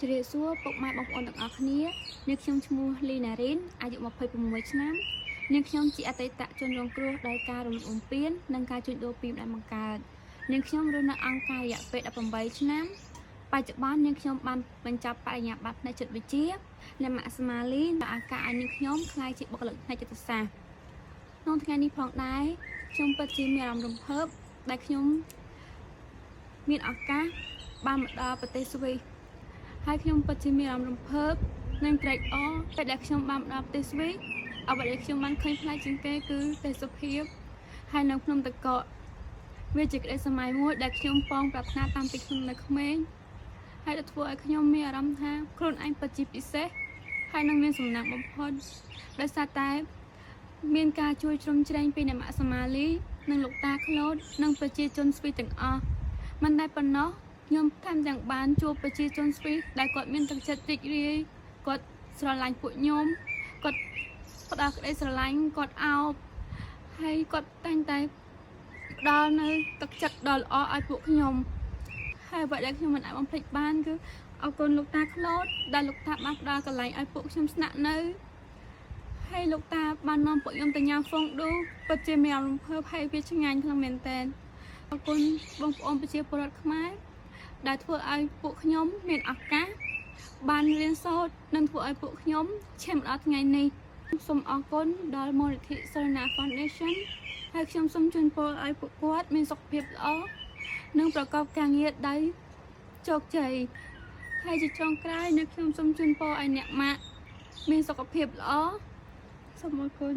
ជម្រាបសួរពុកម៉ែបងប្អូនទាំងអស់គ្នានាងខ្ញុំឈ្មោះលីណារីនអាយុ26ឆ្នាំនាងខ្ញុំជាអតីតជនរងគ្រោះដោយការរំលោភបំពាននិងការជួញដូរពីម្ដាយបង្កើតនាងខ្ញុំរស់នៅអង្គការរយៈពេល18ឆ្នាំបច្ចុប្បន្ននាងខ្ញុំបានបញ្ចប់បរិញ្ញាបត្រផ្នែកចិត្តវិទ្យានៅម៉ាក់ស្មាលីដោយឱកាសឲ្យនាងខ្ញុំក្លាយជាបុគ្គលិកផ្នែកចិត្តសាស្ត្រក្នុងថ្ងៃនេះផងដែរខ្ញុំពិតជាមានអារម្មណ៍រំភើបដែលខ្ញុំមានឱកាសបានមកដល់ប្រទេសស្វីសហើយខ្ញុំពិតជាមានអារម្មណ៍រំភើបនិងត្រេកអរពេលដែលខ្ញុំបានមកដល់ប្រទេសស្វីសអ្វីដែលខ្ញុំបានឃើញផ្នែកជាងគេគឺទេសភាពហើយនៅភ្នំតកកវាជាក្តីសម័យមួយដែលខ្ញុំពងប្រាថ្នាតាំងពីខ្ញុំនៅក្មេងហើយដែលធ្វើឲ្យខ្ញុំមានអារម្មណ៍ថាខ្លួនឯងពិតជាពិសេសហើយនឹងមានសំណាងបំផុតដោយសារតែមានការជួយជ្រោមជ្រែងពីអ្នកម៉ាក់សមាលីនិងលោកតាក្លូតនិងប្រជាជនស្វីសទាំងអស់មិនតែប៉ុណ្ណោះខ្ញុំថែមទាំងបានជួបប្រជាជនស្វីសដែលគាត់មានទឹកចិត្តរីករាយគាត់ស្រឡាញ់ពួកខ្ញុំគាត់ផ្ដល់ក្តីស្រឡាញ់គាត់អោបហើយគាត់តែងតែផ្ដល់នៅទឹកចិត្តដ៏ល្អឲ្យពួកខ្ញុំហើយអ្វីដែលខ្ញុំមិនអាចបំភ្លេចបានគឺអរគុណលោកតាក្លូតដែលលោកតាបានផ្ដល់កន្លែងឲ្យពួកខ្ញុំស្នាក់នៅហើយលោកតាបាននាំពួកខ្ញុំទៅញ៉ាំហ្វុងដូពិតជាមានអារម្មណ៍រំភើបហើយវាឆ្ងាញ់ខ្លាំងមែនទែនអរគុណបងប្អូនប្រជាពលរដ្ឋខ្មែរដែលធ្វើឲ្យពួកខ្ញុំមានឱកាសបានរៀនសូត្រនិងធ្វើឲ្យពួកខ្ញុំឈានមកដល់ថ្ងៃនេះសូមអរគុណដល់មូលនិធិ Sarana Foundation ហើយខ្ញុំសូមជូនពរឲ្យពួកគាត់មានសុខភាពល្អនិងប្រកបការងារដោយជោគជ័យហើយជាចុងក្រោយនៅខ្ញុំសូមជូនពរឲ្យអ្នកម៉ាក់មានសុខភាពល្អសូមអរគុណ